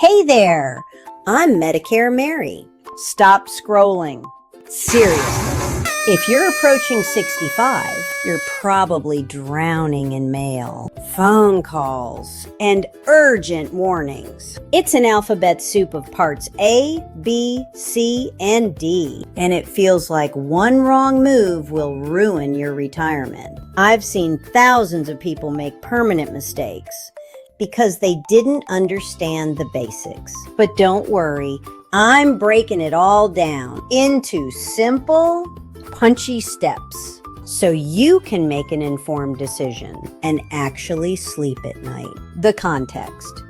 Hey there, I'm Medicare Mary. Stop scrolling. Seriously, if you're approaching 65, you're probably drowning in mail, phone calls, and urgent warnings. It's an alphabet soup of parts A, B, C, and D, and it feels like one wrong move will ruin your retirement. I've seen thousands of people make permanent mistakes because they didn't understand the basics. But don't worry, I'm breaking it all down into simple, punchy steps so you can make an informed decision and actually sleep at night. The context.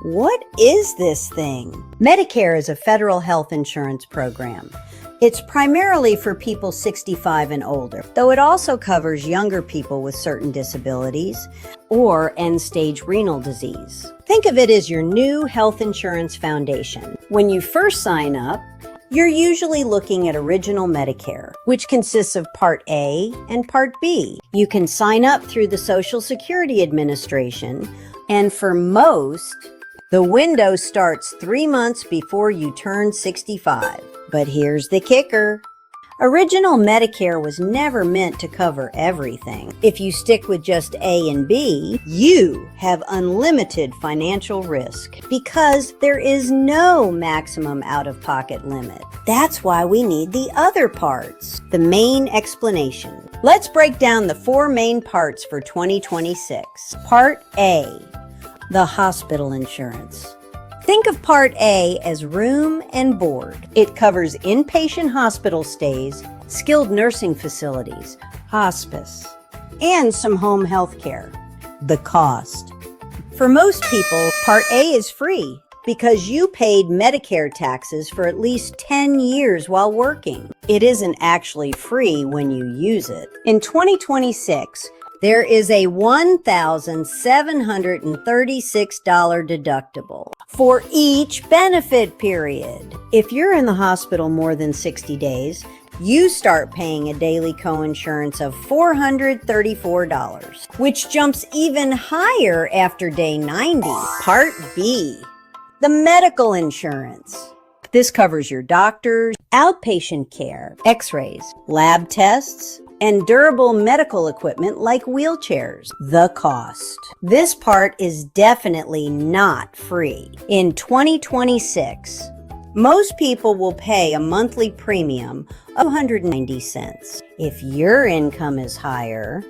What is this thing? Medicare is a federal health insurance program. It's primarily for people 65 and older, though it also covers younger people with certain disabilities or end-stage renal disease. Think of it as your new health insurance foundation. When you first sign up, you're usually looking at Original Medicare, which consists of Part A and Part B. You can sign up through the Social Security Administration, and for most, the window starts 3 months before you turn 65. But here's the kicker. Original Medicare was never meant to cover everything. If you stick with just A and B, you have unlimited financial risk because there is no maximum out-of-pocket limit. That's why we need the other parts, the main explanation. Let's break down the 4 main parts for 2026. Part A, the hospital insurance. Think of Part A as room and board. It covers inpatient hospital stays, skilled nursing facilities, hospice, and some home health care. The cost. For most people, Part A is free because you paid Medicare taxes for at least 10 years while working. It isn't actually free when you use it. In 2026, there is a $1,736 deductible for each benefit period. If you're in the hospital more than 60 days, you start paying a daily coinsurance of $434, which jumps even higher after day 90. Part B, the medical insurance. This covers your doctors, outpatient care, x-rays, lab tests, and durable medical equipment like wheelchairs. The cost. This part is definitely not free. In 2026, most people will pay a monthly premium of $190. If your income is higher,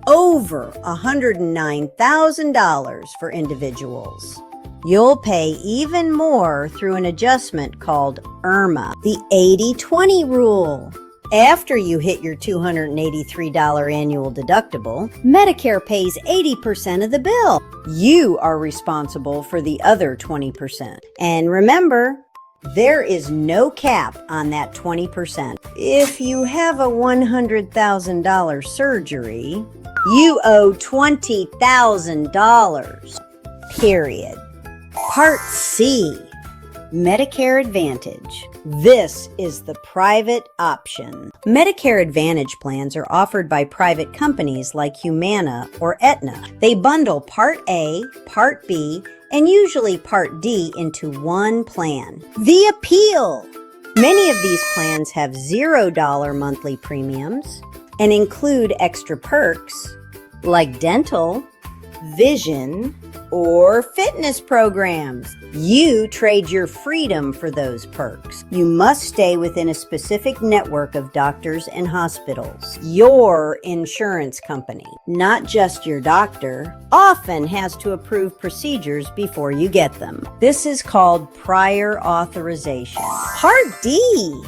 over $109,000 for individuals. You'll pay even more through an adjustment called IRMA, the 80-20 rule. After you hit your $283 annual deductible, Medicare pays 80% of the bill. You are responsible for the other 20%. And remember, there is no cap on that 20%. If you have a $100,000 surgery, you owe $20,000. Period. Part C, Medicare Advantage. This is the private option. Medicare Advantage plans are offered by private companies like Humana or Aetna. They bundle Part A, Part B, and usually Part D into one plan. The appeal! Many of these plans have $0 monthly premiums and include extra perks like dental, vision, or fitness programs. You trade your freedom for those perks. You must stay within a specific network of doctors and hospitals. Your insurance company, not just your doctor, often has to approve procedures before you get them. This is called prior authorization. Part D.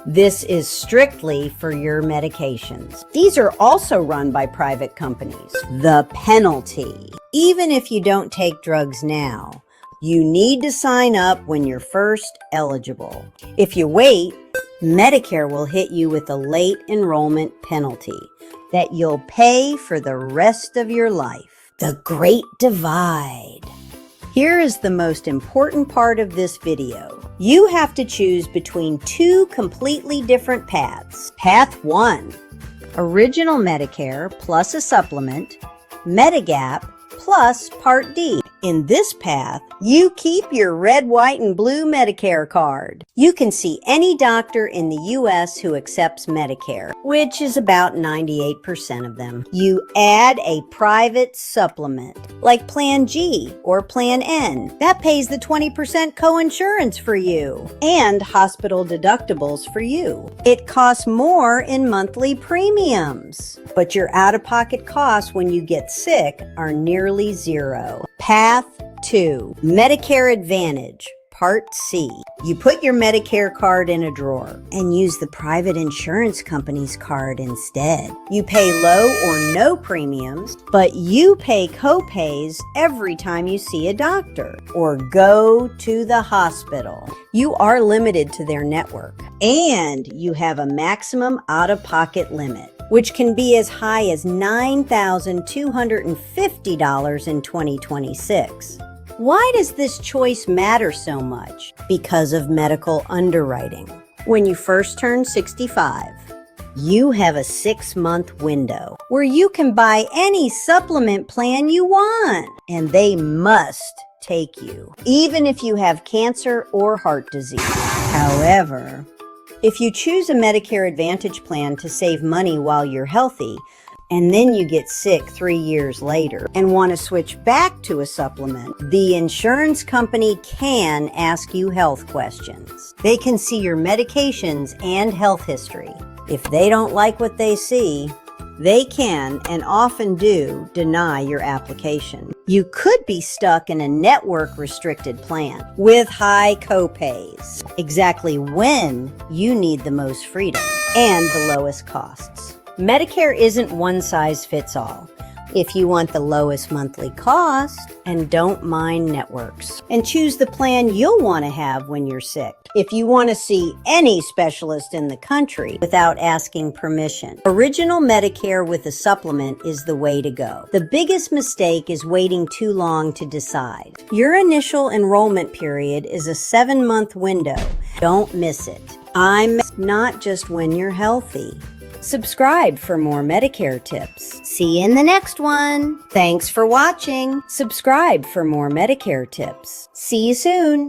This is strictly for your medications. These are also run by private companies. The penalty. Even if you don't take drugs now, you need to sign up when you're first eligible. If you wait, Medicare will hit you with a late enrollment penalty that you'll pay for the rest of your life. The Great Divide. Here is the most important part of this video. You have to choose between 2 completely different paths. Path 1, Original Medicare plus a supplement, Medigap plus Part D. In this path, you keep your red, white, and blue Medicare card. You can see any doctor in the U.S. who accepts Medicare, which is about 98% of them. You add a private supplement, like Plan G or Plan N. That pays the 20% coinsurance for you, and hospital deductibles for you. It costs more in monthly premiums, but your out-of-pocket costs when you get sick are nearly zero. Path 2. Medicare Advantage, Part C. You put your Medicare card in a drawer and use the private insurance company's card instead. You pay low or no premiums, but you pay co-pays every time you see a doctor or go to the hospital. You are limited to their network, and you have a maximum out-of-pocket limit, which can be as high as $9,250 in 2026. Why does this choice matter so much? Because of medical underwriting. When you first turn 65, you have a 6-month window where you can buy any supplement plan you want, and they must take you, even if you have cancer or heart disease. However, if you choose a Medicare Advantage plan to save money while you're healthy, and then you get sick 3 years later and want to switch back to a supplement, the insurance company can ask you health questions. They can see your medications and health history. If they don't like what they see, they can, and often do, deny your application. You could be stuck in a network-restricted plan with high copays, exactly when you need the most freedom and the lowest costs. Medicare isn't one size fits all. If you want the lowest monthly cost and don't mind networks, and choose the plan you'll want to have when you're sick. If you want to see any specialist in the country without asking permission, Original Medicare with a supplement is the way to go. The biggest mistake is waiting too long to decide. Your initial enrollment period is a 7-month window. Don't miss it. I'm not just when you're healthy. Subscribe for more Medicare tips. See you in the next one. Thanks for watching. Subscribe for more Medicare tips. See you soon.